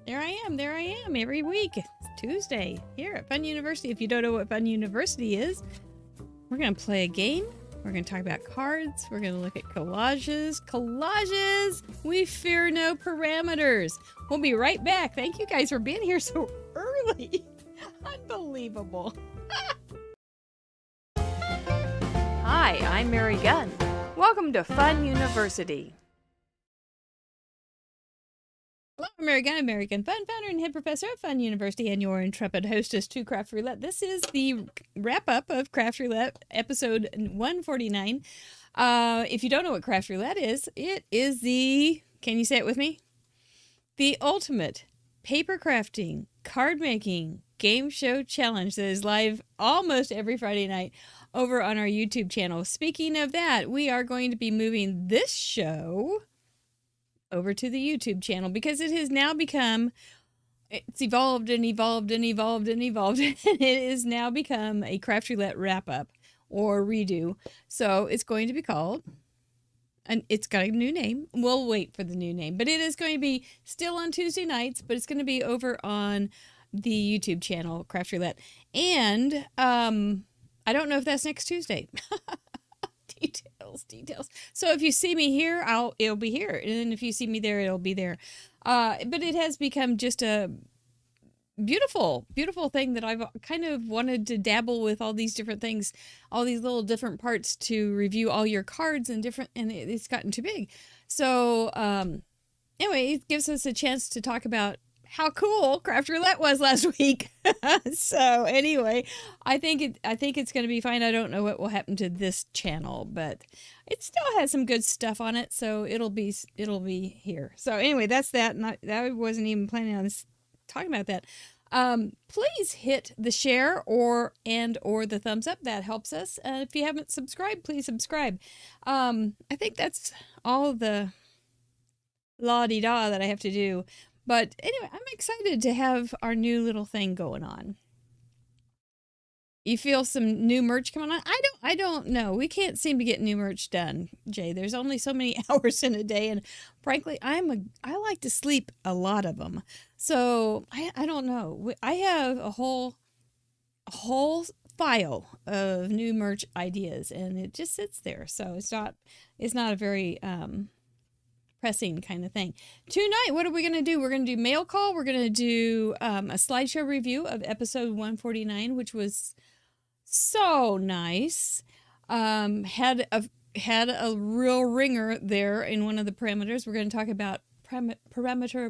There I am every week. It's Tuesday here at Fun University. If you don't know what Fun University is, we're going to play a game. We're going to talk about cards. We're going to look at collages. Collages! We fear no parameters. We'll be right back. Thank you guys for being here so early. Unbelievable. Hi, I'm Mary Gunn. Welcome to Fun University. Hello, I'm Mary Gunn, American Fun Founder and Head Professor at Fun University, and your intrepid hostess to Craft Roulette. This is the wrap-up of Craft Roulette, episode 149. If you don't know what Craft Roulette is, it is the, can you say it with me? The ultimate paper crafting, card making, game show challenge that is live almost every Friday night over on our YouTube channel. Speaking of that, we are going to be moving this show over to the YouTube channel because it has now become, it's evolved and evolved and evolved and evolved. And it has now become a Craft Roulette wrap-up or redo. So it's going to be called, and it's got a new name. We'll wait for the new name, but it is going to be still on Tuesday nights, but it's going to be over on the YouTube channel, Craft Roulette. And I don't know if that's next Tuesday. Details. So if you see me here, it'll be here. And if you see me there, it'll be there. But it has become just a beautiful, beautiful thing that I've kind of wanted to dabble with all these different things, all these little different parts to review all your cards and it's gotten too big. So anyway, it gives us a chance to talk about how cool Craft Roulette was last week. So anyway, I think it's going to be fine. I don't know what will happen to this channel, but it still has some good stuff on it, so it'll be here. So anyway, that's that. I wasn't even planning on talking about that. Please hit the share or the thumbs up. That helps us. If you haven't subscribed, please subscribe. I think that's all the la-di-da that I have to do. But anyway, I'm excited to have our new little thing going on. You feel some new merch coming on? I don't know. We can't seem to get new merch done, Jay. There's only so many hours in a day, and frankly, I like to sleep a lot of them. So I don't know. I have a whole file of new merch ideas, and it just sits there. So it's not a very pressing kind of thing. Tonight, what are we going to do? We're going to do mail call. We're going to do a slideshow review of episode 149, which was so nice. Had a real ringer there in one of the parameters. We're going to talk about parameter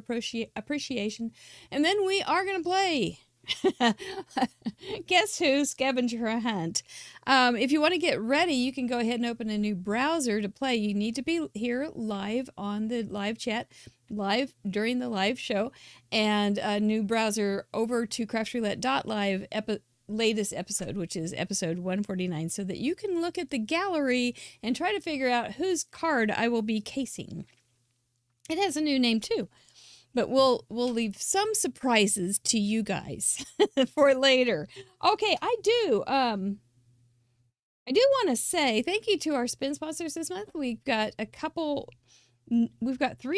appreciation, and then we are going to play Guess Who? Scavenger Hunt. If you want to get ready, you can go ahead and open a new browser to play. You need to be here live on the live chat, live during the live show, and a new browser over to craftroulette.live latest episode, which is episode 149, so that you can look at the gallery and try to figure out whose card I will be casing. It has a new name too. But we'll leave some surprises to you guys for later. Okay, I do want to say thank you to our spin sponsors this month. We've got 3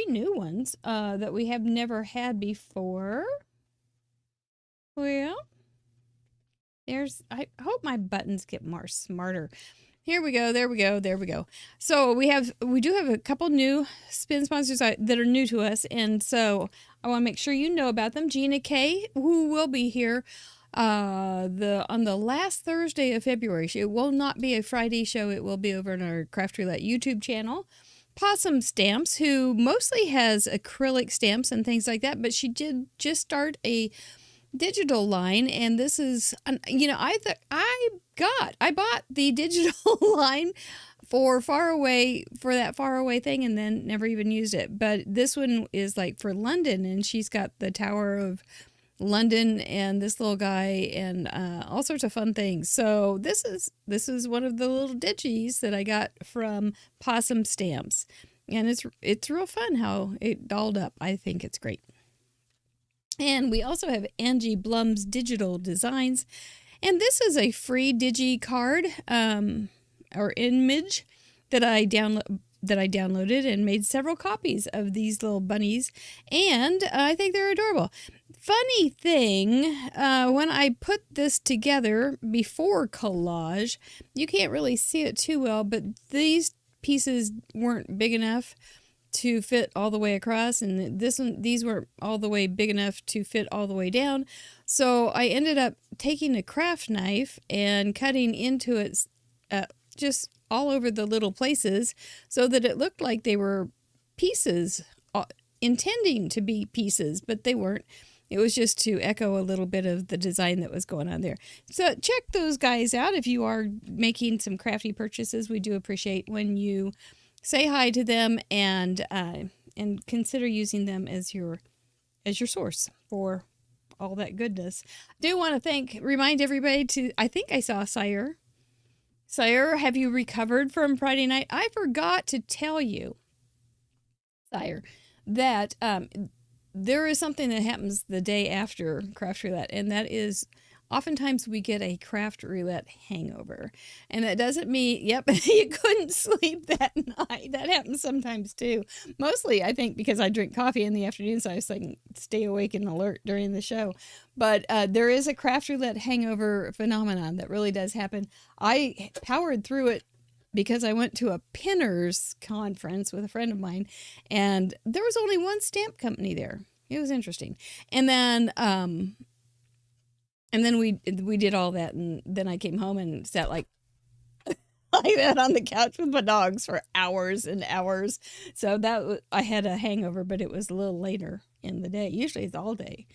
new ones that we have never had before. Well, I hope my buttons get more smarter. Here we go. There we go. So we do have a couple new spin sponsors that are new to us, and so I want to make sure you know about them. Gina K, who will be here on the last Thursday of February. It will not be a Friday show. It will be over on our Craft Roulette YouTube channel. Possum Stamps, who mostly has acrylic stamps and things like that, but she did just start a digital line, and this is, I bought the digital line for that far away thing, and then never even used it. But this one is like for London, and she's got the Tower of London and this little guy and all sorts of fun things. So this is one of the little digis that I got from Possum Stamps, and it's real fun how it dolled up. I think it's great. And we also have Angie Blum's Digital Designs. And this is a free digi card or image that I that I downloaded and made several copies of these little bunnies, and I think they're adorable. Funny thing, when I put this together before collage, you can't really see it too well, but these pieces weren't big enough to fit all the way across, and these were all the way big enough to fit all the way down. So I ended up taking a craft knife and cutting into it just all over the little places so that it looked like they were pieces, intending to be pieces, but they weren't. It was just to echo a little bit of the design that was going on there. So check those guys out if you are making some crafty purchases. We do appreciate when you say hi to them and consider using them as your source for all that goodness. I do want to remind everybody to, I think I saw Sire. Sire, have you recovered from Friday night? I forgot to tell you, Sire, that there is something that happens the day after Craft Roulette, and that is oftentimes we get a Craft Roulette hangover. And that doesn't mean, yep, you couldn't sleep that night. That happens sometimes too. Mostly, I think, because I drink coffee in the afternoon, so I was like, stay awake and alert during the show. But there is a Craft Roulette hangover phenomenon that really does happen. I powered through it because I went to a pinners conference with a friend of mine, and there was only one stamp company there. It was interesting. And then we did all that, and then I came home and sat like that on the couch with my dogs for hours and hours. So I had a hangover, but it was a little later in the day. Usually it's all day.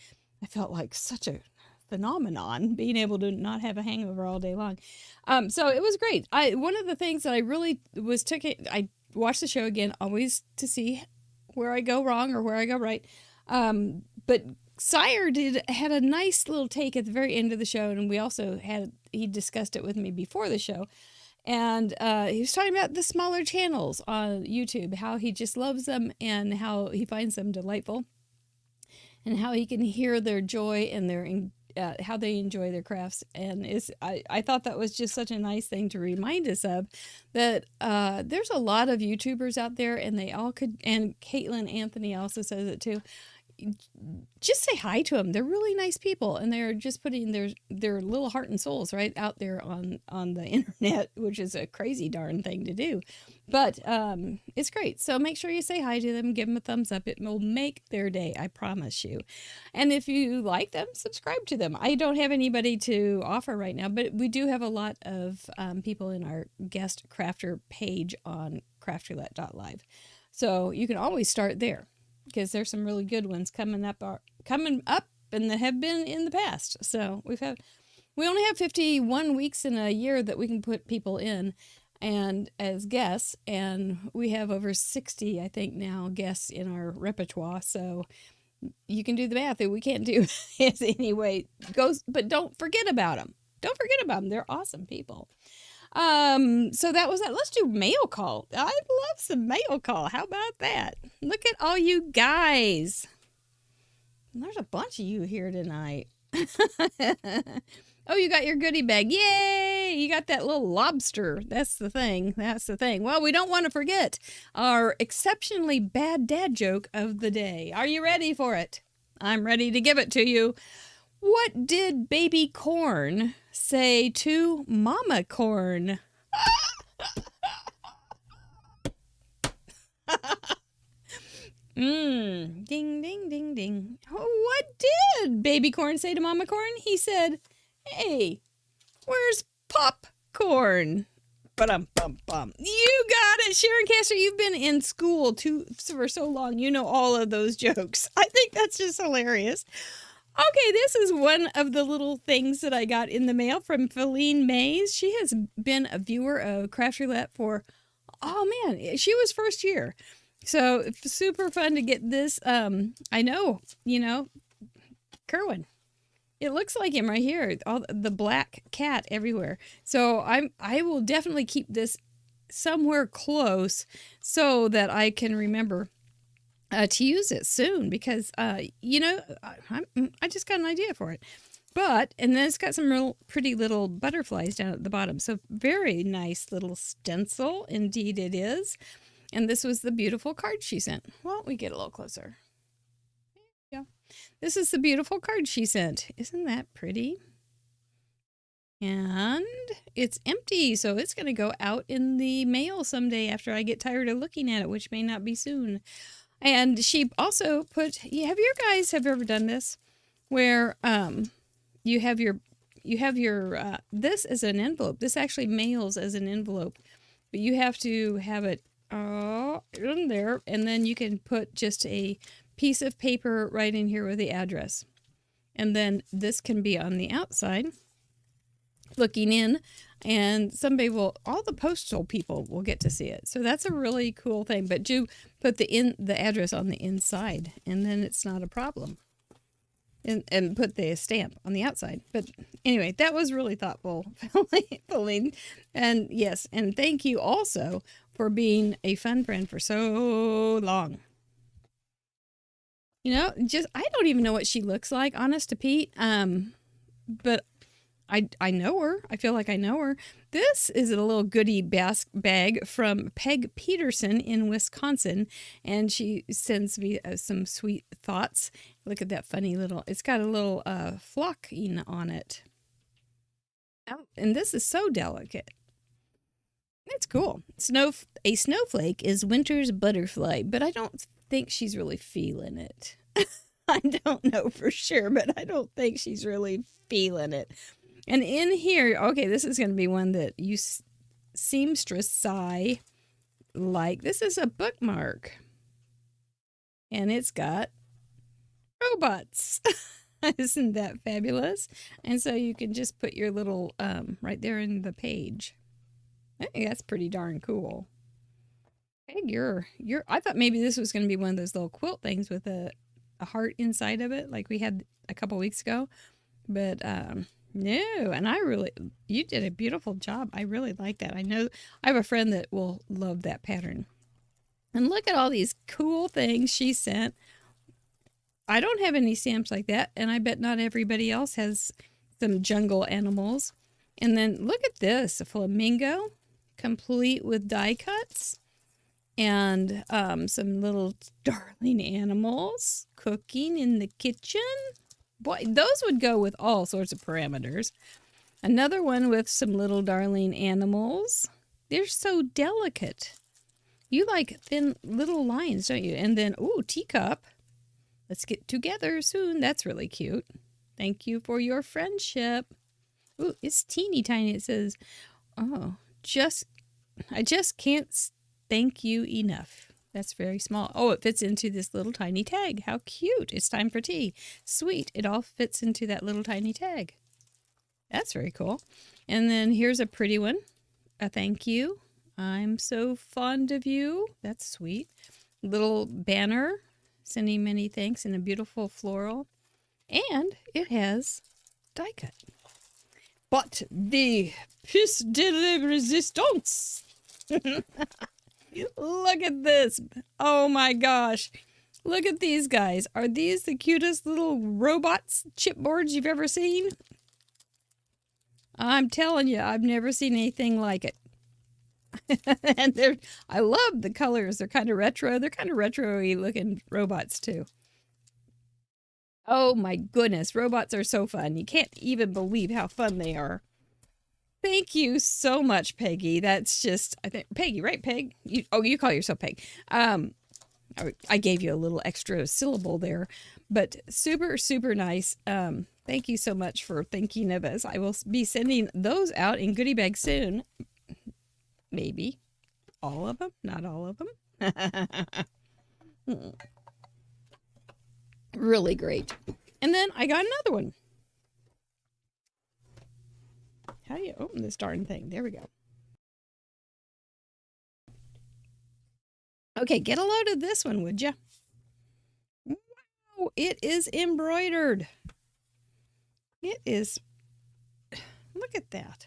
I felt like such a phenomenon being able to not have a hangover all day long. So it was great. One of the things that I really I watched the show again, always to see where I go wrong or where I go right. But Sire had a nice little take at the very end of the show, and we also he discussed it with me before the show. And he was talking about the smaller channels on YouTube, how he just loves them and how he finds them delightful, and how he can hear their joy and how they enjoy their crafts. And I thought that was just such a nice thing to remind us of, that there's a lot of YouTubers out there, and they all could, and Caitlin Anthony also says it too, just say hi to them. They're really nice people, and they're just putting their little heart and souls right out there on the internet, which is a crazy darn thing to do. But it's great. So make sure you say hi to them, give them a thumbs up. It will make their day, I promise you. And if you like them, subscribe to them. I don't have anybody to offer right now, but we do have a lot of people in our guest crafter page on craftroulette.live. So you can always start there, because there's some really good ones coming up and that have been in the past. So we only have 51 weeks in a year that we can put people in and as guests, and we have over 60, I think, now guests in our repertoire. So you can do the math. We can't do it anyway. But don't forget about them. Don't forget about them. They're awesome people. So that was that. Let's do mail call. I love some mail call. How about that? Look at all you guys. There's a bunch of you here tonight. Oh, you got your goodie bag. Yay! You got that little lobster. That's the thing. Well, we don't want to forget our exceptionally bad dad joke of the day. Are you ready for it? I'm ready to give it to you. What did baby corn say to mama corn? Ding, ding, ding, ding. What did baby corn say to mama corn? He said, hey, where's popcorn? Ba-dum-bum-bum. You got it, Sharon Castor. You've been in school for so long. You know all of those jokes. I think that's just hilarious. Okay, this is one of the little things that I got in the mail from Feline Mays. She has been a viewer of Craft Roulette for, she was first year. So super fun to get this. I know, Kerwin. It looks like him right here. All the black cat everywhere. So I will definitely keep this somewhere close so that I can remember to use it soon, because I just got an idea for it. And then it's got some real pretty little butterflies down at the bottom. So very nice little stencil, indeed it is. And this was the beautiful card she sent. Well, we get a little closer. Yeah. This is the beautiful card she sent. Isn't that pretty? And it's empty, so it's going to go out in the mail someday after I get tired of looking at it, which may not be soon. And she also put, have you guys have ever done this? Where you have your this as an envelope. This actually mails as an envelope, but you have to have it in there, and then you can put just a piece of paper right in here with the address, and then this can be on the outside looking in, and all the postal people will get to see it. So that's a really cool thing. But you put the address on the inside, and then it's not a problem. And put the stamp on the outside. But anyway, that was really thoughtful, Pauline. And yes, and thank you also for being a fun friend for so long. You know, I don't even know what she looks like, honest to Pete. But I know her. I feel like I know her. This is a little goodie bag from Peg Peterson in Wisconsin, and she sends me some sweet thoughts. Look at that funny little, it's got a little flocking on it. Oh, and this is so delicate. It's cool. A snowflake is winter's butterfly, but I don't think she's really feeling it. I don't know for sure, but I don't think she's really feeling it. And in here, okay, this is going to be one that you seamstress sigh like. This is a bookmark. And it's got robots. Isn't that fabulous? And so you can just put your little, right there in the page. I think that's pretty darn cool. Hey, I thought maybe this was going to be one of those little quilt things with a heart inside of it, like we had a couple weeks ago. But, no, and you did a beautiful job. I really like that. I know I have a friend that will love that pattern. And look at all these cool things she sent. I don't have any stamps like that, and I bet not everybody else has some jungle animals. And then look at this, a flamingo, complete with die cuts, and some little darling animals cooking in the kitchen. Boy, those would go with all sorts of parameters. Another one with some little darling animals. They're so delicate. You like thin little lines, don't you? And then, ooh, teacup. Let's get together soon. That's really cute. Thank you for your friendship. Ooh, it's teeny tiny. It says, oh, I just can't thank you enough. That's very small. Oh, it fits into this little tiny tag. How cute. It's time for tea. Sweet. It all fits into that little tiny tag. That's very cool. And then here's a pretty one. A thank you. I'm so fond of you. That's sweet. Little banner sending many thanks in a beautiful floral. And it has die cut. But the pièce de résistance. Look at this. Oh my gosh. Look at these guys. Are these the cutest little robots, chipboards you've ever seen? I'm telling you, I've never seen anything like it. And I love the colors. They're kind of retro. They're kind of retro-y looking robots too. Oh my goodness. Robots are so fun. You can't even believe how fun they are. Thank you so much, Peggy. That's just, I think, Peggy, right, Peg? You call yourself Peg. I gave you a little extra syllable there, but super, super nice. Thank you so much for thinking of us. I will be sending those out in goodie bags soon. Maybe all of them, not all of them. Really great. And then I got another one. How do you open this darn thing? There we go. Okay, get a load of this one, would you? Wow, it is embroidered. It is. Look at that.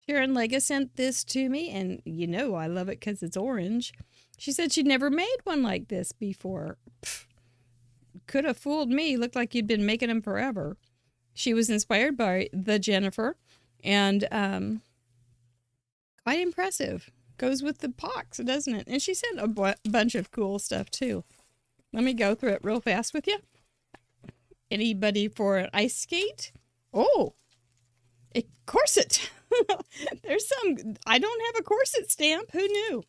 Sharon Lega sent this to me, and you know I love it because it's orange. She said she'd never made one like this before. Could have fooled me. Looked like you'd been making them forever. She was inspired by the Jennifer, and quite impressive. goes with the box, doesn't it? And she sent a bunch of cool stuff too. Let me go through it real fast with you. Anybody for an ice skate? Oh, a corset. There's some, I don't have a corset stamp. Who knew?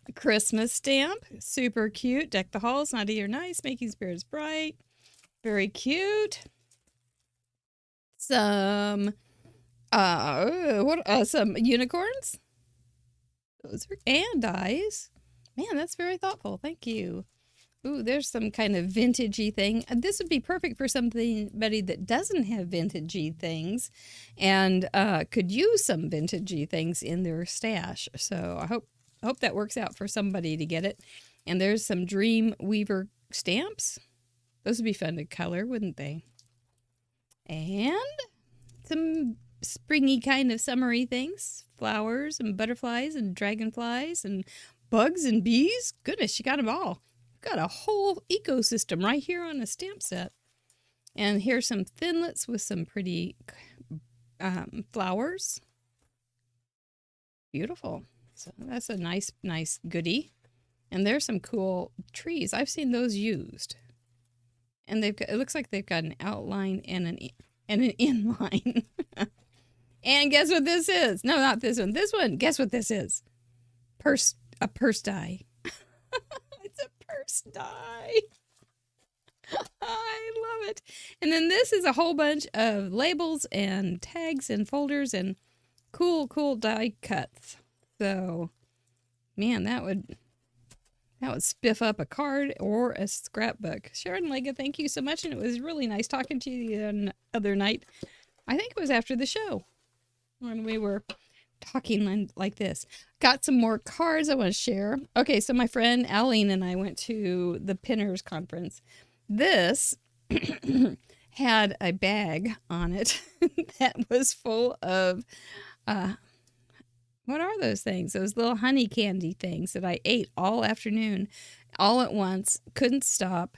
A Christmas stamp. Super cute. Deck the halls, naughty or nice, making spirits bright. Very cute. Some, some unicorns. Those are, and eyes. Man, that's very thoughtful. Thank you. Ooh, there's some kind of vintagey thing. This would be perfect for somebody that doesn't have vintagey things and could use some vintagey things in their stash. So I hope that works out for somebody to get it. And there's some Dream Weaver stamps. Those would be fun to color, wouldn't they? And some springy kind of summery things. Flowers and butterflies and dragonflies and bugs and bees. Goodness, you got them all. Got a whole ecosystem right here on a stamp set. And here's some thinlits with some pretty flowers. Beautiful. So that's a nice goodie. And there's some cool trees. I've seen those used. And they've got, it looks like they've got an outline and an inline. And guess what this is? No, not this one. This one. Guess what this is? A purse die. It's a purse die. I love it. And then this is a whole bunch of labels and tags and folders and cool die cuts. So, man, that would spiff up a card or a scrapbook. Sharon Lega, thank you so much. And it was really nice talking to you the other night. I think it was after the show when we were talking like this. Got some more cards I want to share. Okay, so my friend Aline and I went to the Pinners conference. This had a bag on it that was full of, what are those things? Those little honey candy things that I ate all afternoon, all at once, couldn't stop.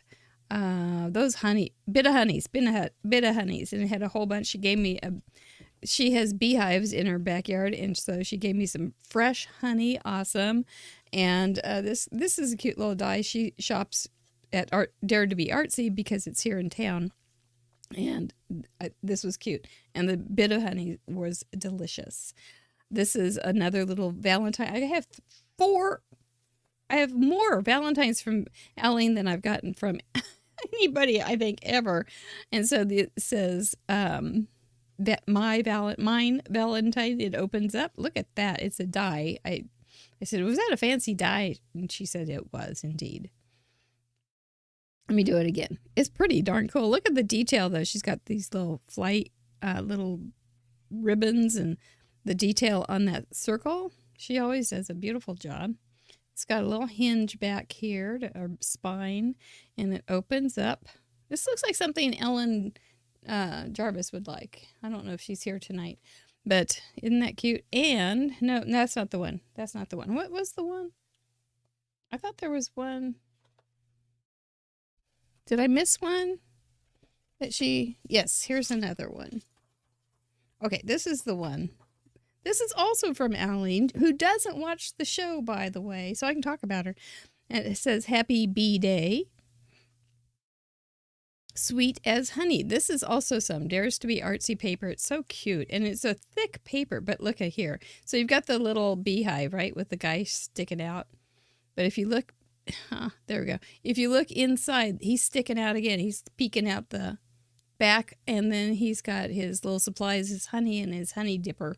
Those bit of honeys, and it had a whole bunch. She has beehives in her backyard, and so she gave me some fresh honey. Awesome. And this is a cute little die. She shops at Dare to Be Artsy because it's here in town. And this was cute. And the bit of honey was delicious. This is another little Valentine. I have more Valentines from Aline than I've gotten from anybody, I think, ever. And so it says, mine Valentine, it opens up. Look at that. It's a die. I said, was that a fancy die? And she said it was indeed. Let me do it again. It's pretty darn cool. Look at the detail though. She's got these little little ribbons and the detail on that circle. She always does a beautiful job. It's got a little hinge back here or spine, and it opens up. This looks like something Ellen Jarvis would like. I don't know if she's here tonight, but isn't that cute? And no, that's not the one. That's not the one. What was the one? I thought there was one. Did I miss one? Yes, here's another one. Okay, this is the one. This is also from Aline, who doesn't watch the show, by the way, so I can talk about her. And it says, Happy Bee Day. Sweet as honey. This is also some Dares to Be Artsy paper. It's so cute. And it's a thick paper, but look at here. So you've got the little beehive, right, with the guy sticking out. But if you look, there we go. If you look inside, he's sticking out again. He's peeking out the back, and then he's got his little supplies, his honey and his honey dipper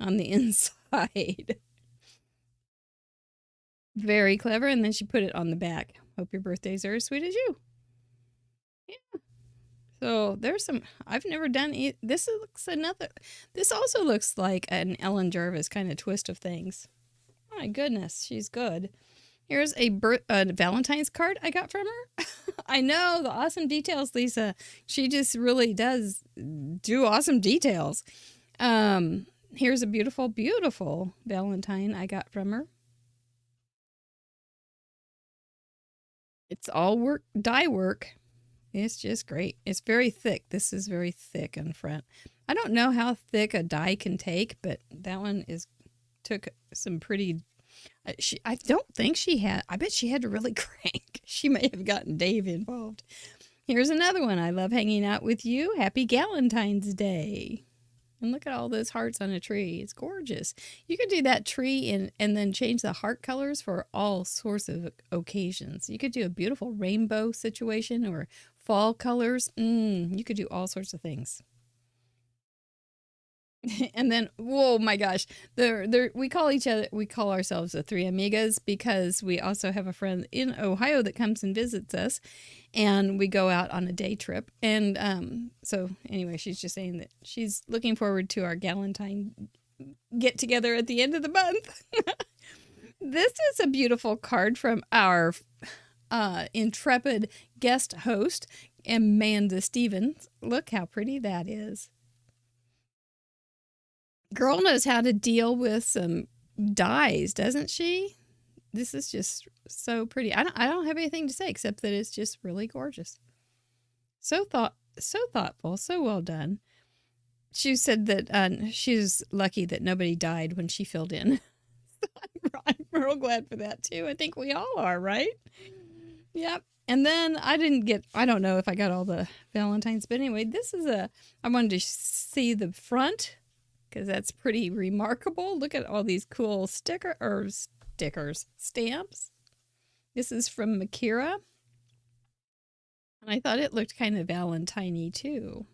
on the inside. Very clever. And then she put it on the back. Hope your birthdays are as sweet as you. Yeah. So there's some, I've never done it. This also looks like an Ellen Jarvis kind of twist of things. My goodness, she's good. Here's a Valentine's card I got from her. I know, the awesome details, Lisa. She just really does do awesome details. Here's a beautiful, beautiful Valentine I got from her. It's all die work. It's just great. It's very thick. This is very thick in front. I don't know how thick a die can take, but that one is took some pretty. I don't think she had. I bet she had to really crank. She may have gotten Dave involved. Here's another one. I love hanging out with you. Happy Galentine's Day. And look at all those hearts on a tree. It's gorgeous. You could do that tree and then change the heart colors for all sorts of occasions. You could do a beautiful rainbow situation or fall colors. You could do all sorts of things. And then, whoa, my gosh, we call ourselves the Three Amigas because we also have a friend in Ohio that comes and visits us, and we go out on a day trip. And so anyway, she's just saying that she's looking forward to our Galentine get together at the end of the month. This is a beautiful card from our intrepid guest host, Amanda Stevens. Look how pretty that is. Girl knows how to deal with some dyes, doesn't she? This is just so pretty. I don't have anything to say except that it's just really gorgeous. So thoughtful, so well done. She said that she's lucky that nobody died when she filled in. I'm real glad for that too. I think we all are, right? Yep. And then I don't know if I got all the Valentines, but anyway, I wanted to see the front because that's pretty remarkable. Look at all these cool stamps. This is from Makira. And I thought it looked kind of Valentine-y too.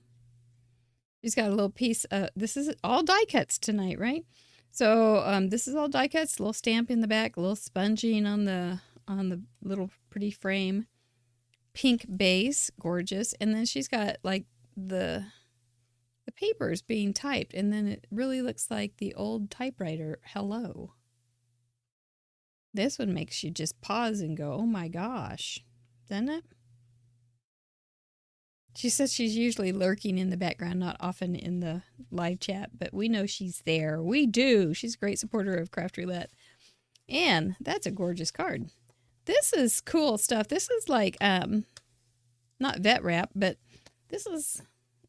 She's got a little piece. This is all die cuts tonight, right? So this is all die cuts. Little stamp in the back, a little sponging on the little pretty frame. Pink base, gorgeous. And then she's got like the papers being typed, and then it really looks like the old typewriter hello. This one makes you just pause and go, oh my gosh, doesn't it? She says she's usually lurking in the background, not often in the live chat, but we know she's there. We do. She's a great supporter of Craft Roulette. And that's a gorgeous card. This is cool stuff. This is like, not vet wrap, but this is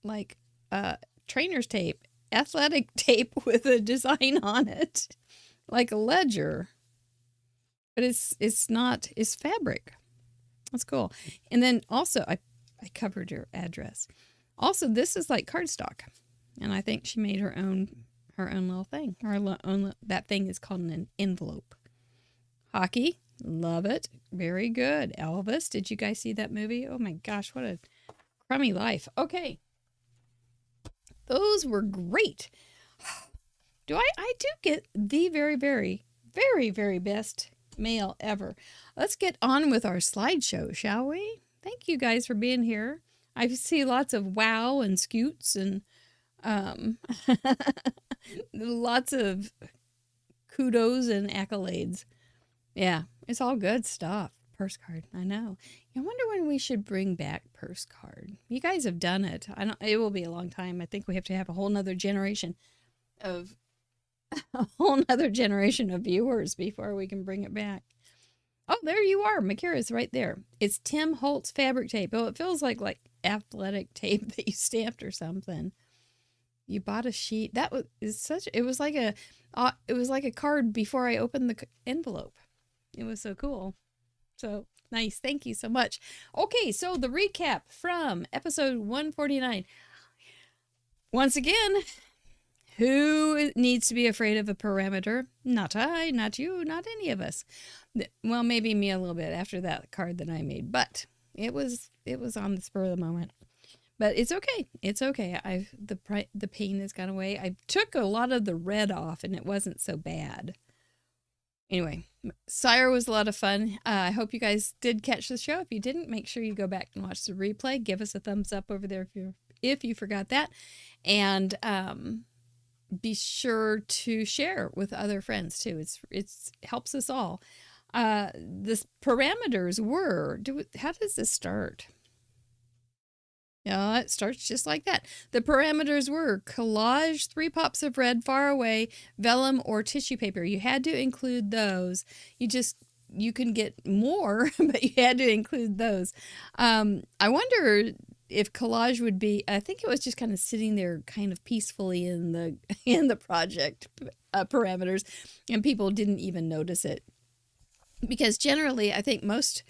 like trainer's tape, athletic tape with a design on it, like a ledger. But it's fabric. That's cool. And then also, I covered her address. Also, this is like cardstock, and I think she made her own little thing. That thing is called an envelope. Hockey, love it, very good. Elvis, did you guys see that movie? Oh my gosh, what a crummy life. Okay, those were great. I do get the very, very, very, very best mail ever. Let's get on with our slideshow, shall we? Thank you guys for being here. I see lots of wow and scoots and lots of kudos and accolades. Yeah, it's all good stuff. Purse card, I know. I wonder when we should bring back purse card. You guys have done it. It will be a long time. I think we have to have a whole nother generation of viewers before we can bring it back. Oh, there you are. Makira's right there. It's Tim Holtz fabric tape. Oh, it feels like athletic tape that you stamped or something. You bought a sheet. It was like a card before I opened the envelope. It was so cool. So nice. Thank you so much. Okay, so the recap from episode 149. Once again, who needs to be afraid of a parameter? Not I, not you, not any of us. Well, maybe me a little bit after that card that I made, but it was on the spur of the moment. But it's okay. It's okay. The pain has gone away. I took a lot of the red off, and it wasn't so bad. Anyway, Sire was a lot of fun. I hope you guys did catch the show. If you didn't, make sure you go back and watch the replay. Give us a thumbs up over there if you forgot that, and be sure to share with other friends too. It's helps us all. The parameters were, how does this start? Yeah, it starts just like that. The parameters were collage, 3 pops of red, far away, vellum, or tissue paper. You had to include those. You can get more, but you had to include those. I wonder, if collage would be, I think it was just kind of sitting there kind of peacefully in the in the project parameters, and people didn't even notice it. Because generally, I think most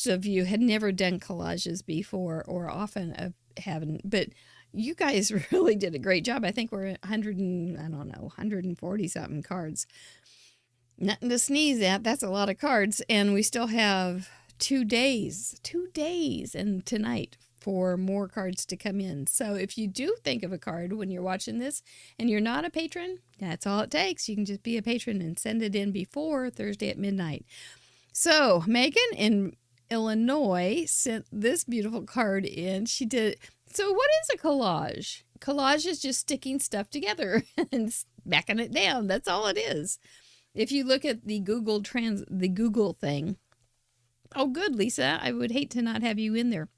of you had never done collages before, or often haven't, but you guys really did a great job. I think we're at 100 and, I don't know, 140 something cards. Nothing to sneeze at. That's a lot of cards. And we still have 2 days and tonight for more cards to come in. So if you do think of a card when you're watching this and you're not a patron, that's all it takes. You can just be a patron and send it in before Thursday at midnight. So Megan in Illinois sent this beautiful card in. She did. So what is a collage? Collage is just sticking stuff together and backing it down. That's all it is. If you look at the Google thing. Oh, good, Lisa. I would hate to not have you in there.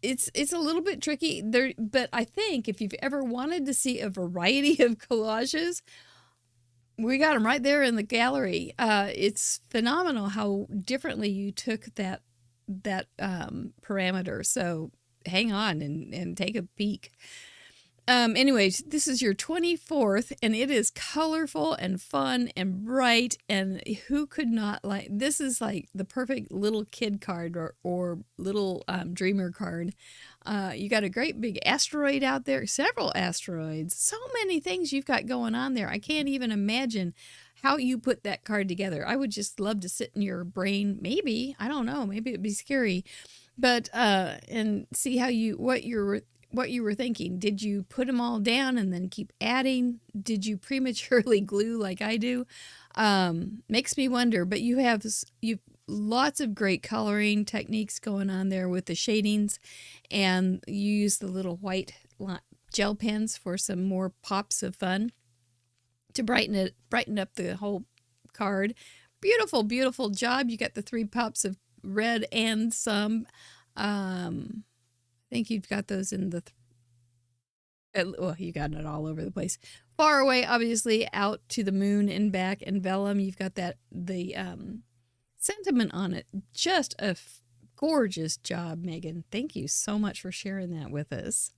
It's a little bit tricky there, but I think if you've ever wanted to see a variety of collages, we got them right there in the gallery. It's phenomenal how differently you took that parameter. So hang on and take a peek. Anyways, this is your 24th, and it is colorful and fun and bright, and who could not like, this is like the perfect little kid card or little dreamer card. You got a great big asteroid out there, several asteroids, so many things you've got going on there. I can't even imagine how you put that card together. I would just love to sit in your brain, maybe, I don't know, maybe it'd be scary, but and see how what you were thinking. Did you put them all down and then keep adding? Did you prematurely glue like I do? Makes me wonder, but you've lots of great coloring techniques going on there with the shadings, and you use the little white gel pens for some more pops of fun to brighten up the whole card. Beautiful, beautiful job. You got the 3 pops of red and some, I think you've got those in the, well, you got it all over the place. Far away, obviously, out to the moon and back, and vellum. You've got the sentiment on it. Just a gorgeous job, Megan. Thank you so much for sharing that with us.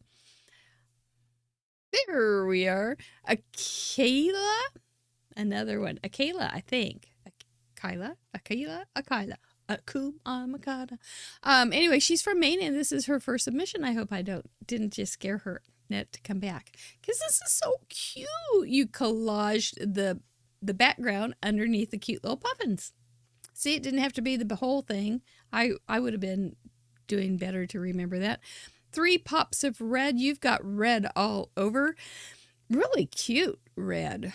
There we are. Akela, another one. Akela, I think. Akela. Anyway, she's from Maine, and this is her first submission. I hope I didn't just scare her net to come back, because this is so cute. You collaged the background underneath the cute little puffins. See, it didn't have to be the whole thing. I would have been doing better to remember that. 3 pops of red. You've got red all over. Really cute red.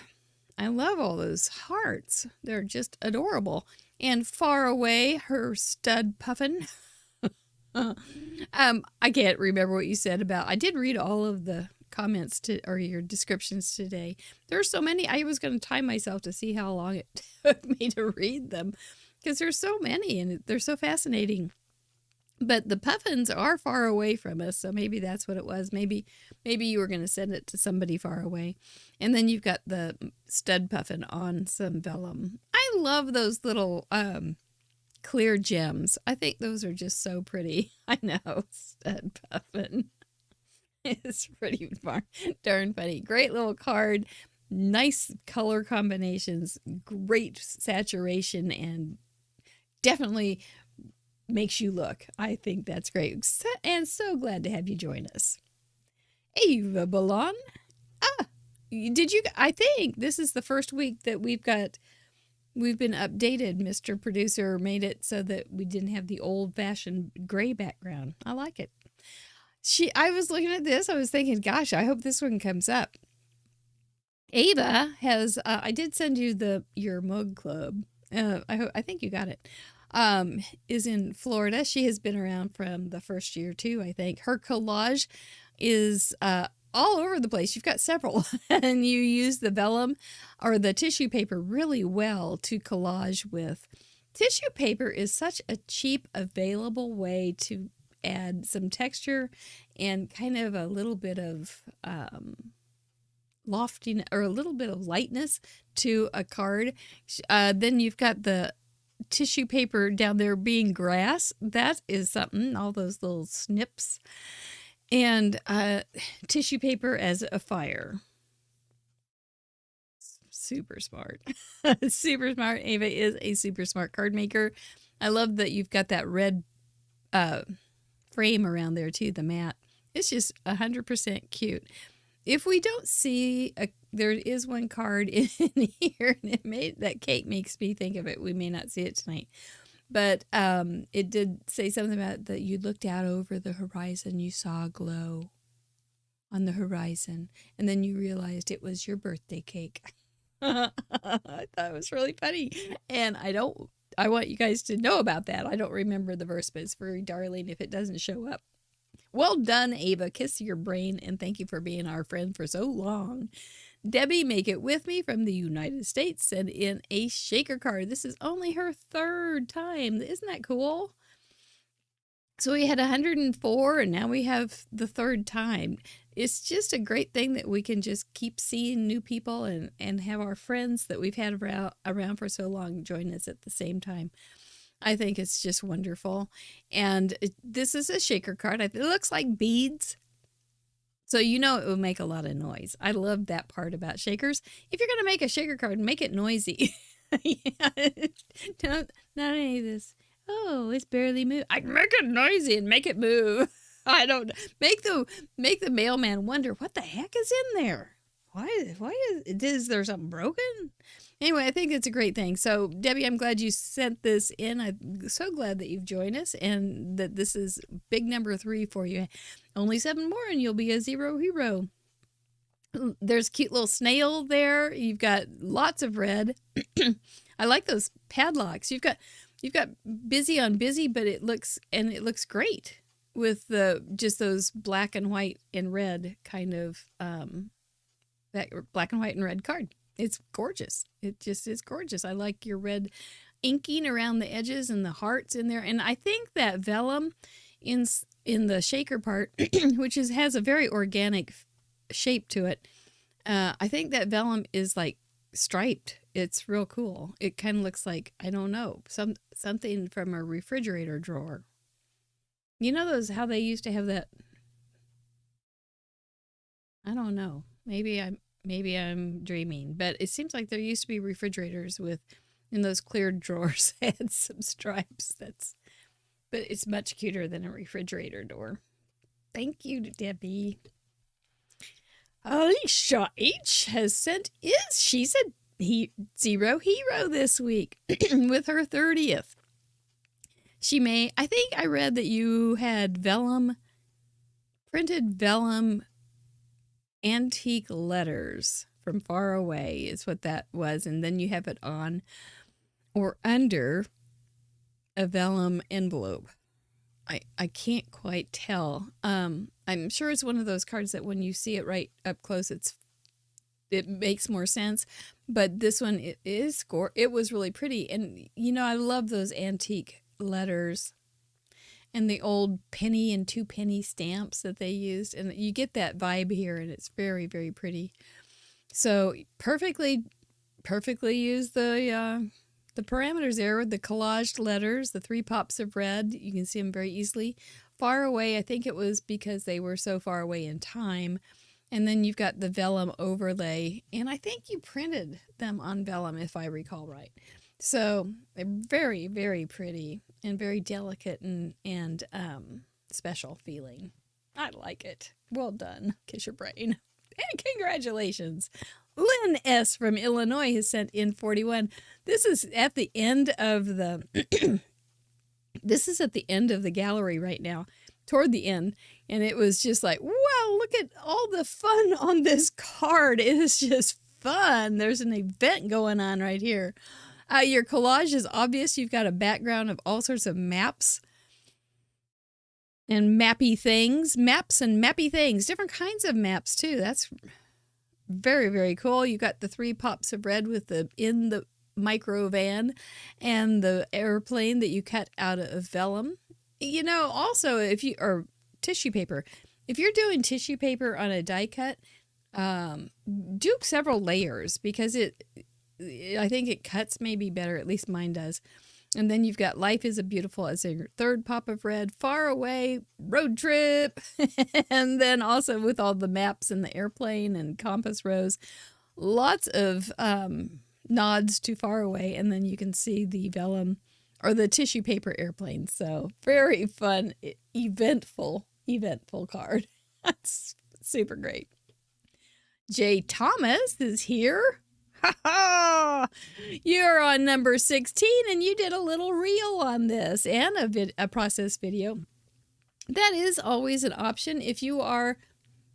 I love all those hearts. They're just adorable. And far away, her stud puffin. I can't remember what you said about. I did read all of the comments or your descriptions today. There are so many. I was going to time myself to see how long it took me to read them, because there's so many and they're so fascinating. But the puffins are far away from us, so maybe that's what it was. Maybe you were going to send it to somebody far away. And then you've got the stud puffin on some vellum. I love those little clear gems. I think those are just so pretty. I know, stud puffin. It's pretty darn funny. Great little card. Nice color combinations. Great saturation, and definitely makes you look. I think that's great. And so glad to have you join us. Ava Balon. I think this is the first week that we've been updated. Mr. Producer made it so that we didn't have the old-fashioned gray background. I like it. I was looking at this. I was thinking, gosh, I hope this one comes up. Ava has, I did send you your mug club. I think you got it. Is in Florida. She has been around from the first year too, I think. Her collage is all over the place. You've got several, and you use the vellum or the tissue paper really well to collage with. Tissue paper is such a cheap, available way to add some texture and kind of a little bit of lofting or a little bit of lightness to a card. Then you've got the tissue paper down there being grass. That is something, all those little snips. And tissue paper as a fire. Super smart. Super smart. Ava is a super smart card maker. I love that you've got that red uh, frame around there too, the mat. It's just 100% cute. If we don't see there is one card in here, and that Kate makes me think of it. We may not see it tonight, but it did say something about that you looked out over the horizon, you saw a glow on the horizon, and then you realized it was your birthday cake. I thought it was really funny, and I want you guys to know about that. I don't remember the verse, but it's very darling if it doesn't show up. Well done, Ava. Kiss your brain, and thank you for being our friend for so long. Debbie, make it with me from the United States, send in a shaker card. This is only her third time. Isn't that cool? So we had 104, and now we have the third time. It's just a great thing that we can just keep seeing new people and have our friends that we've had around for so long join us at the same time. I think it's just wonderful. And this is a shaker card. It looks like beads. So you know it will make a lot of noise. I love that part about shakers. If you're going to make a shaker card, make it noisy. Yeah. Not any of this. Oh, it's barely moved. I make it noisy and make it move. I don't make the mailman wonder what the heck is in there. Why is there something broken? Anyway, I think it's a great thing. So, Debbie, I'm glad you sent this in. I'm so glad that you've joined us and that this is big number 3 for you. Only 7 more and you'll be a zero hero. There's a cute little snail there. You've got lots of red. I like those padlocks. You've got busy on busy, but it looks great with just those black and white and red kind of that black and white and red card. It's gorgeous. It just is gorgeous. I like your red inking around the edges and the hearts in there. And I think that vellum in the shaker part, which has a very organic shape to it. I think that vellum is like striped. It's real cool. It kind of looks like, I don't know, something from a refrigerator drawer. You know how they used to have that? I don't know. Maybe I'm dreaming, but it seems like there used to be refrigerators in those cleared drawers had some stripes. But it's much cuter than a refrigerator door. Thank you, Debbie. Alicia H has sent she's a zero hero this week with her 30th. I think I read that you had printed vellum antique letters from far away is what that was. And then you have it on or under a vellum envelope. I can't quite tell. I'm sure it's one of those cards that when you see it right up close, it makes more sense. But this one, it was really pretty. And, I love those antique letters and the old penny and 2 penny stamps that they used. And you get that vibe here, and it's very, very pretty. So perfectly use the parameters there with the collaged letters, the 3 pops of red. You can see them very easily. Far away, I think it was because they were so far away in time. And then you've got the vellum overlay, and I think you printed them on vellum, if I recall right. So they're very, very pretty and very delicate and special feeling. I like it. Well done. Kiss your brain. And congratulations. Lynn S. from Illinois has sent in 41. This is at the end of the this is at the end of the gallery right now, toward the end. And it was just like, wow, look at all the fun on this card. It is just fun. There's an event going on right here. Your collage is obvious. You've got a background of all sorts of maps and mappy things. Maps and mappy things. Different kinds of maps, too. That's very, very cool. You got the 3 pops of red with in the micro van and the airplane that you cut out of vellum. Also, or tissue paper. If you're doing tissue paper on a die cut, do several layers because I think it cuts maybe better. At least mine does. And then you've got Life is a Beautiful as a third pop of red, Far Away, Road Trip, and then also with all the maps and the airplane and compass rose, lots of nods to Far Away. And then you can see the vellum or the tissue paper airplane. So very fun, eventful card. That's super great. Jay Thomas is here. Ha ha! You're on number 16 and you did a little reel on this and a process video. That is always an option if you have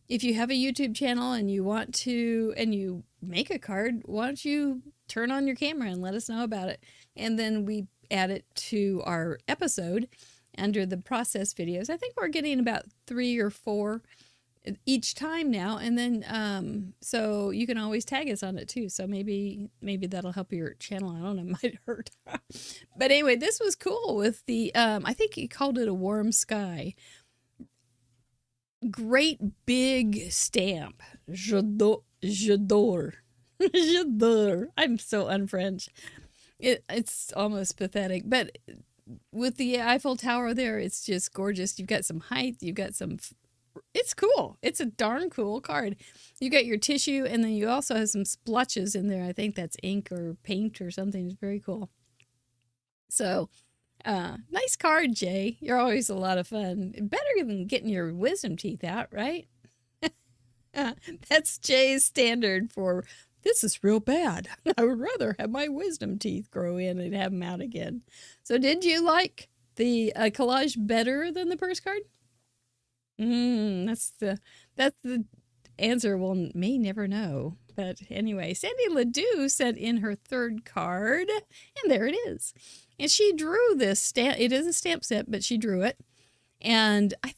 a YouTube channel and you want to, and you make a card, why don't you turn on your camera and let us know about it? And then we add it to our episode under the process videos. I think we're getting about 3 or 4 each time now, and then so you can always tag us on it too, so maybe that'll help your channel. I don't know, it might hurt. But anyway, this was cool with the I think he called it a warm sky. Great big stamp. J'adore. J'adore. I'm so unfrench. It's almost pathetic, but with the Eiffel Tower there, it's just gorgeous. You've got some height, you've got some, it's cool. It's a darn cool card. You got your tissue, and then you also have some splotches in there. I think that's ink or paint or something. It's very cool. So, nice card, Jay. You're always a lot of fun. Better than getting your wisdom teeth out, right? That's Jay's standard for, this is real bad. I would rather have my wisdom teeth grow in and have them out again. So did you like the collage better than the purse card? That's the answer we'll may never know. But anyway, Sandy Ledoux sent in her third card, and there it is. And she drew this stamp. It is a stamp set, but she drew it. And I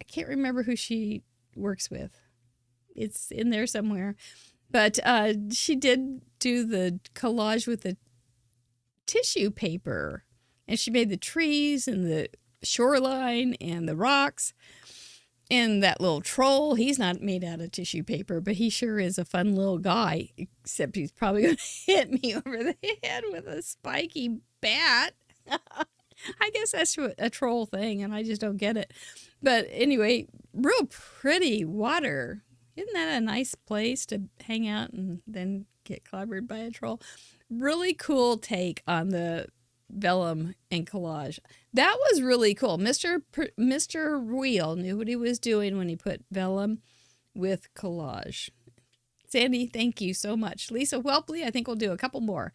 can't remember who she works with. It's in there somewhere. But she did do the collage with the tissue paper. And she made the trees and the shoreline and the rocks. And that little troll, he's not made out of tissue paper, but he sure is a fun little guy, except he's probably going to hit me over the head with a spiky bat. I guess that's a troll thing, and I just don't get it. But anyway, real pretty water. Isn't that a nice place to hang out and then get clobbered by a troll? Really cool take on the vellum and collage. That was really cool. Mr. Wheel knew what he was doing when he put vellum with collage. Sandy, thank you so much. Lisa Whelpley, I think we'll do a couple more.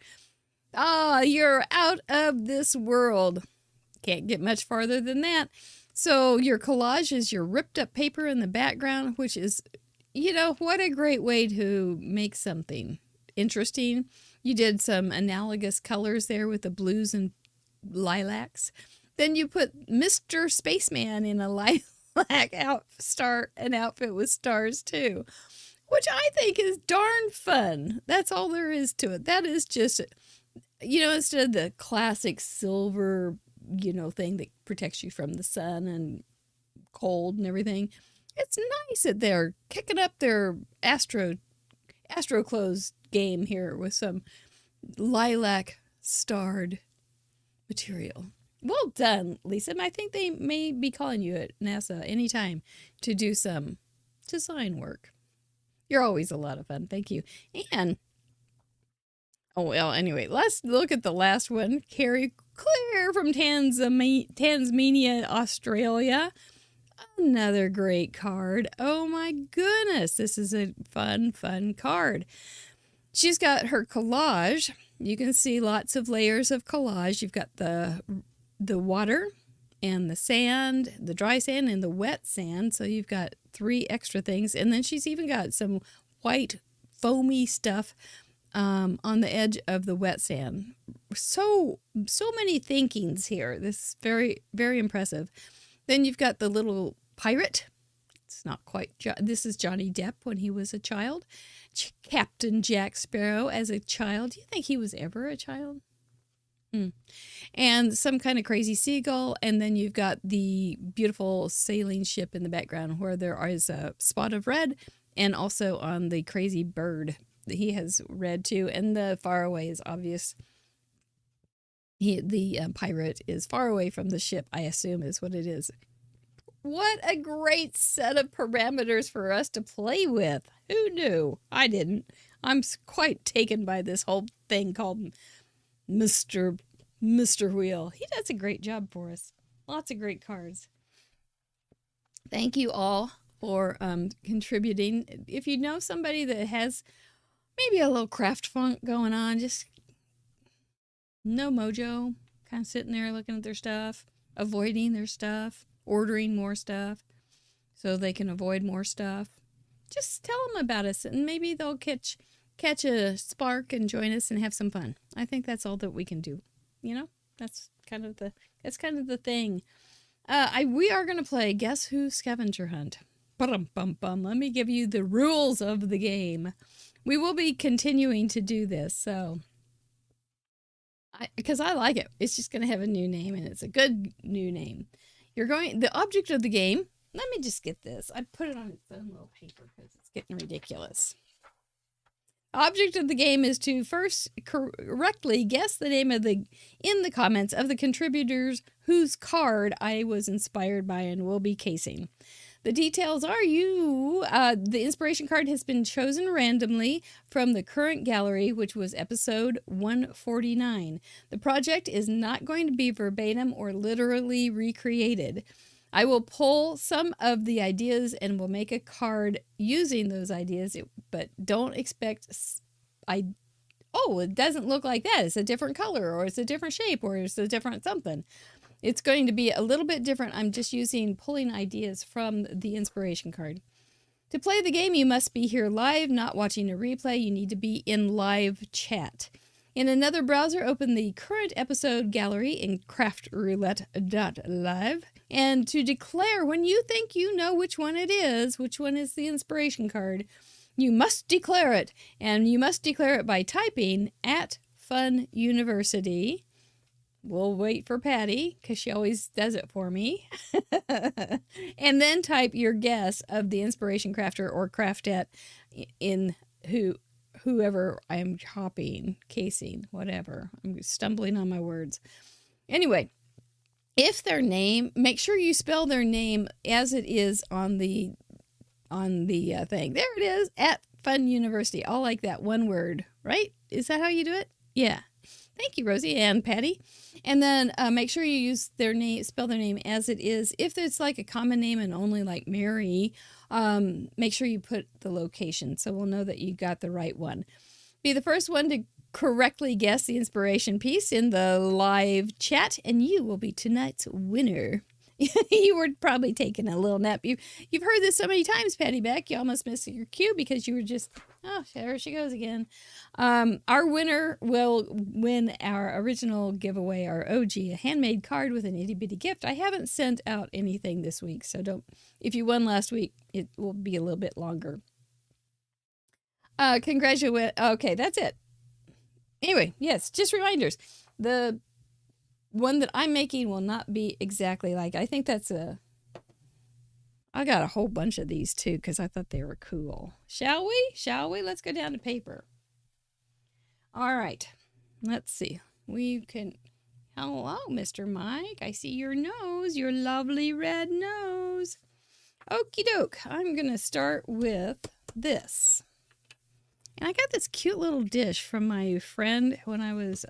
You're out of this world. Can't get much farther than that. So your collage is your ripped up paper in the background, which is, what a great way to make something interesting. You did some analogous colors there with the blues and lilacs. Then you put Mr. Spaceman in a lilac outfit with stars too, which I think is darn fun. That's all there is to it. That is just, instead of the classic silver, thing that protects you from the sun and cold and everything. It's nice that they're kicking up their Astro clothes game here with some lilac starred material. Well done, Lisa. I think they may be calling you at NASA anytime to do some design work. You're always a lot of fun. Thank you. And, anyway, let's look at the last one. Carrie Claire from Tasmania, Australia. Another great card. Oh my goodness. This is a fun card. She's got her collage. You can see lots of layers of collage. You've got the water and the sand, the dry sand and the wet sand. So you've got 3 extra things. And then she's even got some white foamy stuff on the edge of the wet sand. So many thinkings here. This is very, very impressive. Then you've got the little pirate. It's not quite, this is Johnny Depp when he was a child. Captain Jack Sparrow as a child. Do you think he was ever a child? And some kind of crazy seagull. And then you've got the beautiful sailing ship in the background where there is a spot of red, and also on the crazy bird that he has red too. And the far away is obvious. The pirate is far away from the ship, I assume is what it is. What a great set of parameters for us to play with. Who knew? I didn't. I'm quite taken by this whole thing called Mr. Wheel. He does a great job for us. Lots of great cards. Thank you all for contributing. If you know somebody that has maybe a little craft funk going on, just no mojo, kind of sitting there looking at their stuff, avoiding their stuff, ordering more stuff so they can avoid more stuff, just tell them about us and maybe they'll catch a spark and join us and have some fun. I think that's all that we can do. You know, that's kind of the thing. We are going to play Guess Who Scavenger Hunt. Bum. Let me give you the rules of the game. We will be continuing to do this, so because I like it. It's just going to have a new name, and it's a good new name. The object of the game. Let me just get this. I put it on its own little paper because it's getting ridiculous. Object of the game is to first correctly guess the name in the comments of the contributors whose card I was inspired by and will be casing. The details are the inspiration card has been chosen randomly from the current gallery, which was episode 149. The project is not going to be verbatim or literally recreated. I will pull some of the ideas and will make a card using those ideas, but don't expect it doesn't look like that. It's a different color, or it's a different shape, or it's a different something. It's going to be a little bit different. I'm just pulling ideas from the inspiration card. To play the game, you must be here live, not watching a replay. You need to be in live chat. In another browser, open the current episode gallery in craftroulette.live. And to declare when you think you know which one it is, which one is the inspiration card, you must declare it. And you must declare it by typing @FunUniversity. We'll wait for Patty because she always does it for me. And then type your guess of the inspiration crafter or craftette in whoever I'm casing, whatever. I'm stumbling on my words. Anyway, if their name, make sure you spell their name as it is on the thing. There it is, @FunUniversity. All like that, one word, right? Is that how you do it? Yeah. Thank you, Rosie and Patty. And then make sure you use their name, spell their name as it is. If it's like a common name and only like Mary, make sure you put the location so we'll know that you got the right one. Be the first one to correctly guess the inspiration piece in the live chat, and you will be tonight's winner. You were probably taking a little nap. You've heard this so many times, Patty Beck. You almost missed your cue because you were just, there she goes again. Our winner will win our original giveaway, our OG, a handmade card with an itty bitty gift. I haven't sent out anything this week, so if you won last week, it will be a little bit longer. Congratulations. Okay, that's it. Anyway, yes, just reminders. The one that I'm making will not be exactly like, I think I got a whole bunch of these too because I thought they were cool. Shall we? Let's go down to paper. All right, let's see. Hello, Mr. Mike. I see your nose, your lovely red nose. Okie doke. I'm going to start with this. And I got this cute little dish from my friend when I was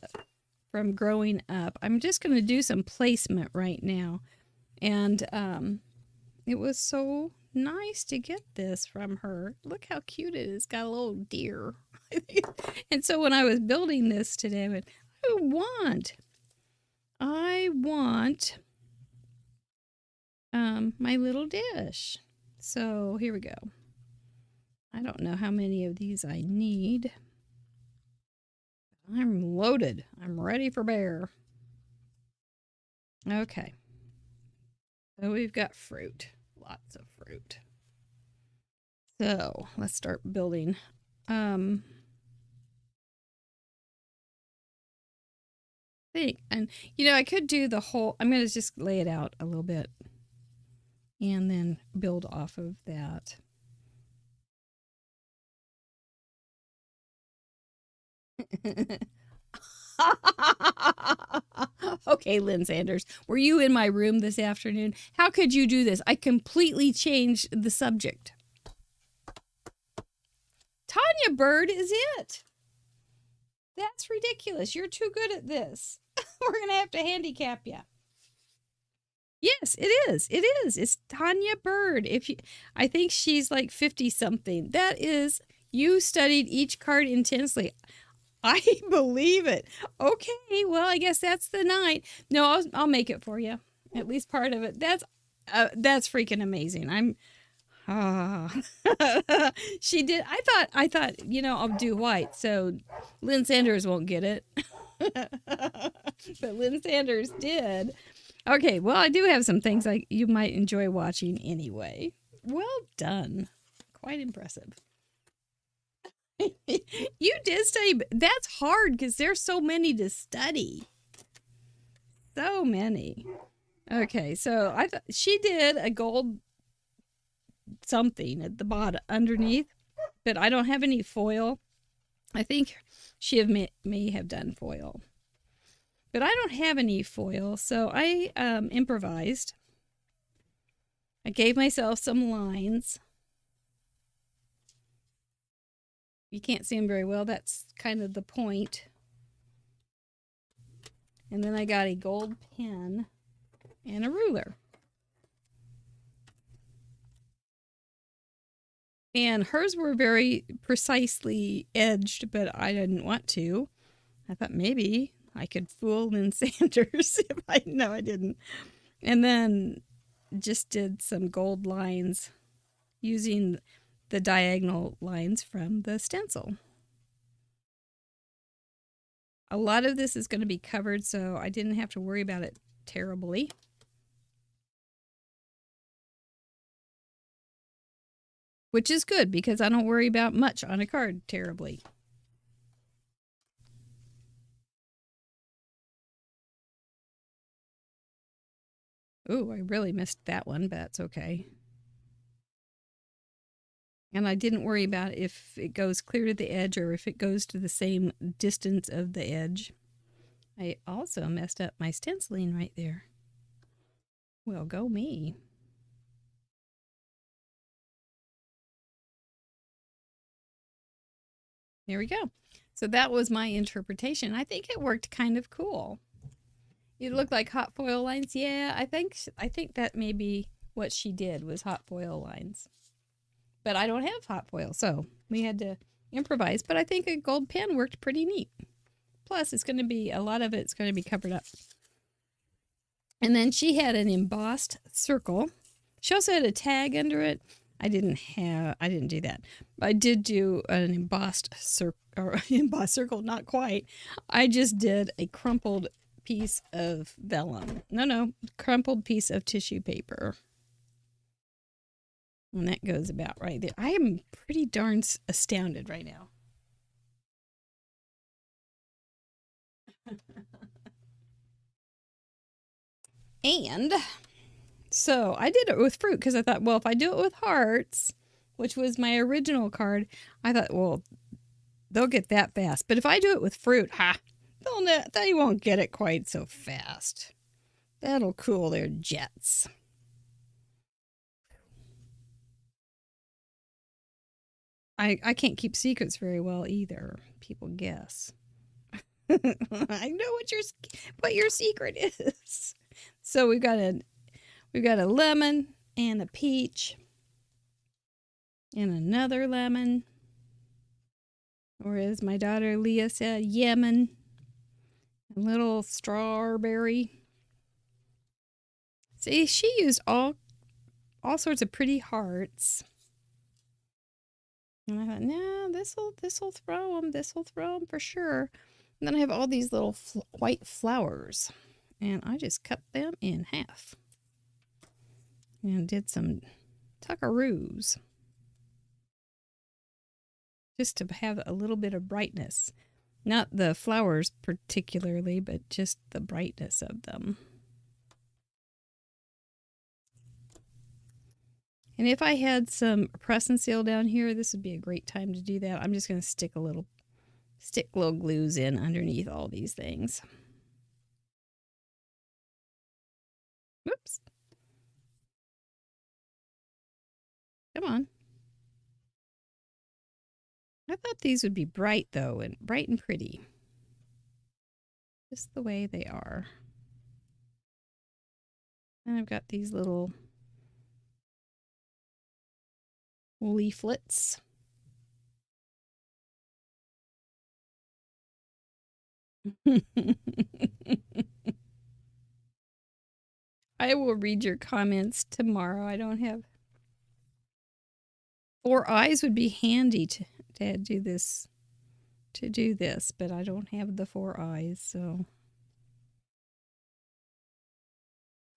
from growing up. I'm just going to do some placement right now. And it was so nice to get this from her. Look how cute it is. It's got a little deer. And so when I was building this today, I went, I want my little dish. So here we go. I don't know how many of these I need. I'm loaded. I'm ready for bear. Okay. So we've got fruit. Lots of fruit. So let's start building. And I could do the whole, I'm going to just lay it out a little bit and then build off of that. Okay, Lynn Sanders, were you in my room this afternoon? How could you do this? I completely changed the subject. Tanya Bird is it. That's ridiculous. You're too good at this. We're going to have to handicap you. Yes, it is. It is. It's Tanya Bird. I think she's like 50 something. That is, you studied each card intensely. I believe it. Okay, well, I guess that's the night. No, I'll make it for you. At least part of it. That's freaking amazing. She did. I thought, I'll do white, so Lynn Sanders won't get it. But Lynn Sanders did. Okay, well, I do have some things you might enjoy watching anyway. Well done. Quite impressive. You did study, but that's hard because there's so many to study. So many. Okay, so I thought she did a gold something at the bottom underneath, but I don't have any foil. I think she may have done foil. But I don't have any foil, so I improvised. I gave myself some lines. You can't see them very well. That's kind of the point. And then I got a gold pen and a ruler. And hers were very precisely edged, but I didn't want to. I thought maybe I could fool Lynn Sanders no, I didn't. And then just did some gold lines using the diagonal lines from the stencil. A lot of this is going to be covered, so I didn't have to worry about it terribly. Which is good because I don't worry about much on a card terribly. Ooh, I really missed that one, but that's okay. And I didn't worry about if it goes clear to the edge or if it goes to the same distance of the edge. I also messed up my stenciling right there. Well, go me. There we go. So that was my interpretation. I think it worked kind of cool. It looked like hot foil lines. Yeah, I think that may be what she did was hot foil lines. But I don't have hot foil, so we had to improvise. But I think a gold pen worked pretty neat. Plus, it's going to be, a lot of it's going to be covered up. And then she had an embossed circle. She also had a tag under it. I didn't do that. I did do an embossed circle, not quite. I just did a crumpled piece of vellum. No, crumpled piece of tissue paper. And that goes about right there. I am pretty darn astounded right now. And so I did it with fruit because I thought, well, if I do it with hearts, which was my original card, I thought, well, they'll get that fast. But if I do it with fruit, they won't get it quite so fast. That'll cool their jets. I can't keep secrets very well either. People guess. I know what your secret is. So we've got a lemon and a peach and another lemon, or as my daughter Leah said, Yemen, a little strawberry. See, she used all sorts of pretty hearts. And I thought, no, this'll throw them for sure. And then I have all these little white flowers, and I just cut them in half and did some tuckaroos just to have a little bit of brightness. Not the flowers particularly, but just the brightness of them. And if I had some press and seal down here, this would be a great time to do that. I'm just going to stick little glues in underneath all these things. Whoops. Come on. I thought these would be bright, though, and bright and pretty. Just the way they are. And I've got these little leaflets. I will read your comments tomorrow. I don't have 4 eyes would be handy to do this but I don't have the 4 eyes, so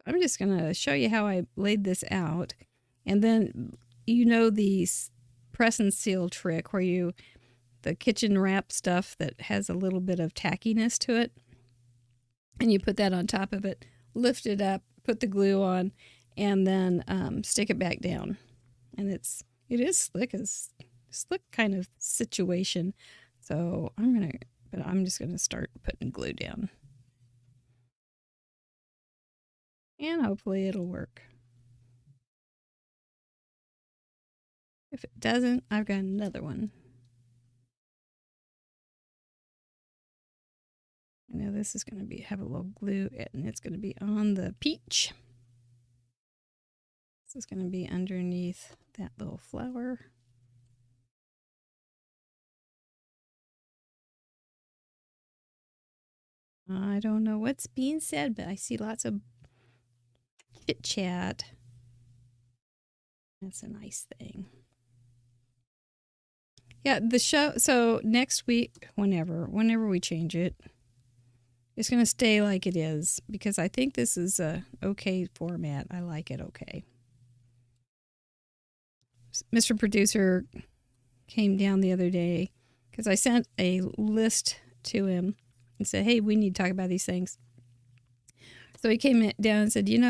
I'm just going to show you how I laid this out. And then the press and seal trick where the kitchen wrap stuff that has a little bit of tackiness to it, and you put that on top of it, lift it up, put the glue on, and then stick it back down. And it is slick kind of situation. So I'm just gonna start putting glue down, and hopefully it'll work. If it doesn't, I've got another one. Now this is going to have a little glue, and it's going to be on the peach. This is going to be underneath that little flower. I don't know what's being said, but I see lots of chit chat. That's a nice thing. Yeah, the show. So next week, whenever we change it, it's going to stay like it is because I think this is a okay format. I like it okay. Mr. Producer came down the other day because I sent a list to him and said, hey, we need to talk about these things. So he came down and said, you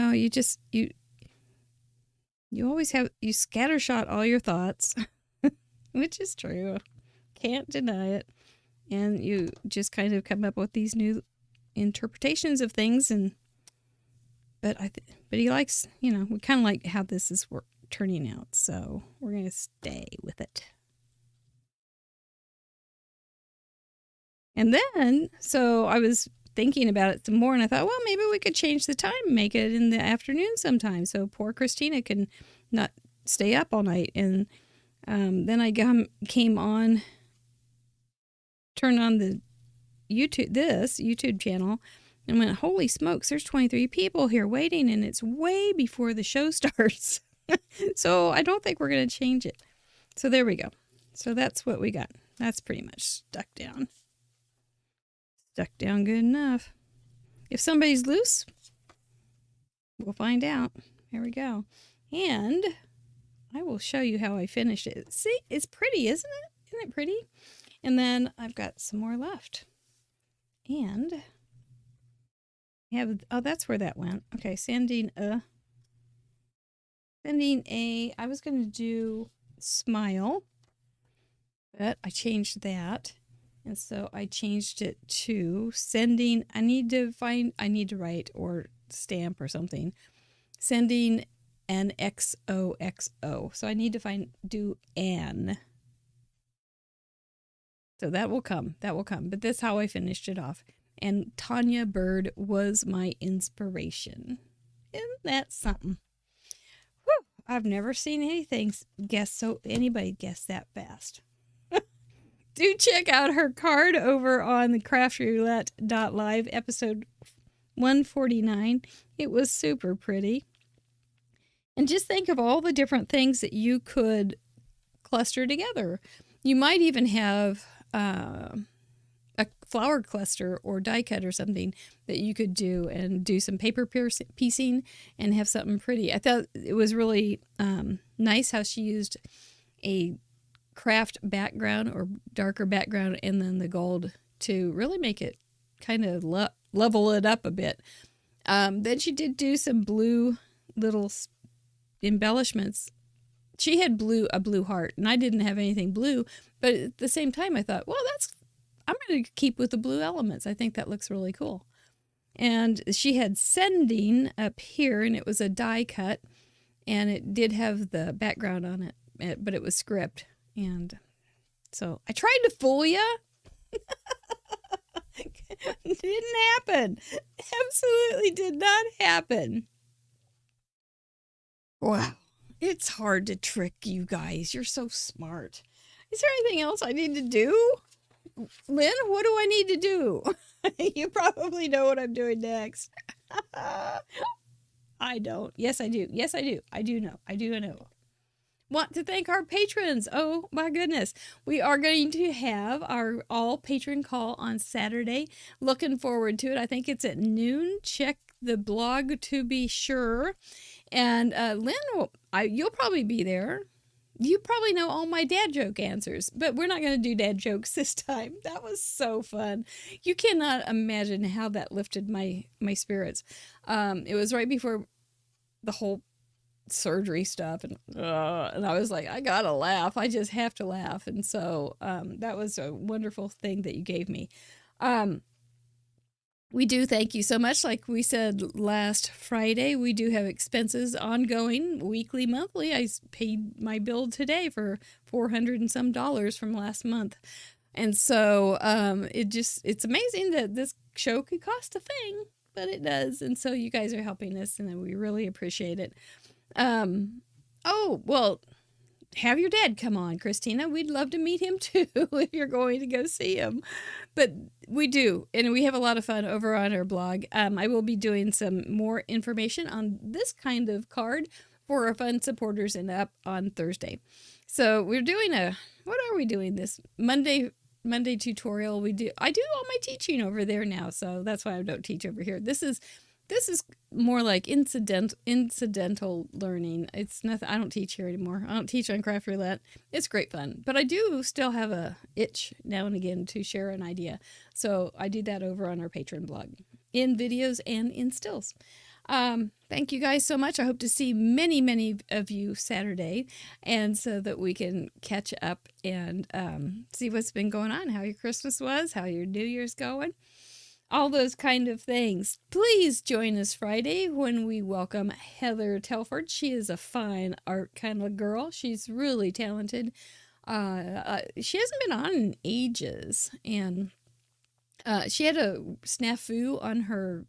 always you scattershot all your thoughts, which is true. Can't deny it. And you just kind of come up with these new interpretations of things. But he likes, we kind of like how this is turning out. So we're going to stay with it. And then, so I was thinking about it some more, and I thought, well, maybe we could change the time, make it in the afternoon sometime, so poor Christina can not stay up all night. And then I came on, turned on the YouTube channel, and went, holy smokes, there's 23 people here waiting, and it's way before the show starts. So I don't think we're going to change it. So there we go. So that's what we got. That's pretty much stuck down. Stuck down good enough. If somebody's loose, we'll find out. Here we go. And I will show you how I finished it. See, it's pretty, isn't it? Isn't it pretty? And then I've got some more left. And that's where that went. Okay, I was going to do smile, but I changed that. And so I changed it to sending. I need to write or stamp or something. Sending an XOXO. So I need to do an. So that will come. But that's how I finished it off. And Tanya Bird was my inspiration. Isn't that something? Whew, I've never seen anybody guess that fast. Do check out her card over on the craftroulette.live episode 149. It was super pretty. And just think of all the different things that you could cluster together. You might even have a flower cluster or die cut or something that you could do and do some paper piecing and have something pretty. I thought it was really nice how she used a craft background or darker background and then the gold to really make it kind of level it up a bit. Then she did do some blue little embellishments. She had a blue heart, and I didn't have anything blue, but at the same time I thought, well, I'm going to keep with the blue elements. I think that looks really cool. And she had sending up here, and it was a die cut, and it did have the background on it, but it was script. And so I tried to fool you. Didn't happen. Absolutely did not happen. Wow. It's hard to trick you guys. You're so smart. Is there anything else I need to do? Lynn, what do I need to do? You probably know what I'm doing next. I don't. Yes, I do. Yes, I do. I do know. I do know. Want to thank our patrons. Oh my goodness. We are going to have our all patron call on Saturday. Looking forward to it. I think it's at noon. Check the blog to be sure. And Lynn, you'll probably be there. You probably know all my dad joke answers, but we're not going to do dad jokes this time. That was so fun. You cannot imagine how that lifted my spirits. It was right before the whole surgery stuff, and I was like, I gotta laugh. I just have to laugh. And so that was a wonderful thing that you gave me. We do thank you so much. Like we said last Friday, we do have expenses ongoing, weekly, monthly. I paid my bill today for $400 and some from last month. And so it's amazing that this show could cost a thing, but it does. And so you guys are helping us, and we really appreciate it. Oh, well, have your dad come on, Christina. We'd love to meet him too if you're going to go see him. But we do, and we have a lot of fun over on our blog. I will be doing some more information on this kind of card for our fun supporters and up on Thursday. So we're doing what are we doing this Monday tutorial? I do all my teaching over there now, so that's why I don't teach over here. This is more like incidental learning. It's nothing. I don't teach here anymore. I don't teach on Craft Roulette. It's great fun, but I do still have a itch now and again to share an idea. So I do that over on our Patreon blog, in videos and in stills. Thank you guys so much. I hope to see many, many of you Saturday, and so that we can catch up and see what's been going on, how your Christmas was, how your New Year's going. All those kind of things. Please join us Friday when we welcome Heather Telford. She is a fine art kind of girl. She's really talented. She hasn't been on in ages, and she had a snafu on her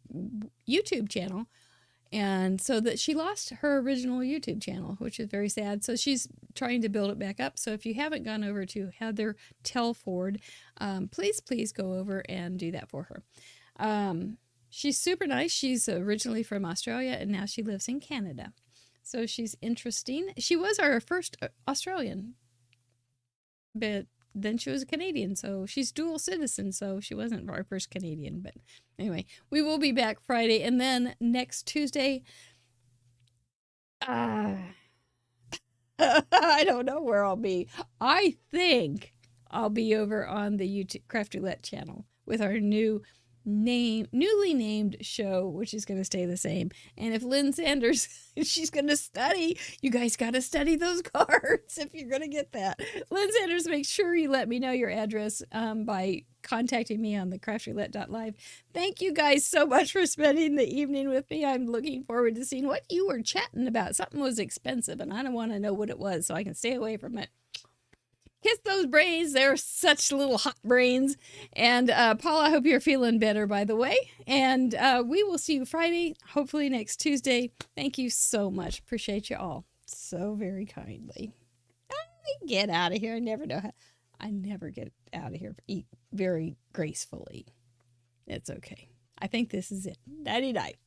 YouTube channel, and so that she lost her original YouTube channel, which is very sad. So she's trying to build it back up. So if you haven't gone over to Heather Telford, please go over and do that for her. She's super nice. She's originally from Australia, and now she lives in Canada. So she's interesting. She was our first Australian, but then she was a Canadian, so she's dual citizen, so she wasn't our first Canadian. But anyway, we will be back Friday, and then next Tuesday, I don't know where I'll be. I think I'll be over on the YouTube Craft Roulette channel with our newly named show, which is going to stay the same. And if Lynn Sanders, she's going to study, you guys got to study those cards if you're going to get that. Lynn Sanders, make sure you let me know your address by contacting me on the craftroulette.live. Thank you guys so much for spending the evening with me. I'm looking forward to seeing what you were chatting about. Something was expensive, and I don't want to know what it was, so I can stay away from it. Kiss those brains. They're such little hot brains. And Paula, I hope you're feeling better, by the way. And we will see you Friday, hopefully next Tuesday. Thank you so much. Appreciate you all so very kindly. I get out of here. I never know how. I never get out of here very gracefully. It's okay. I think this is it. Nighty-night.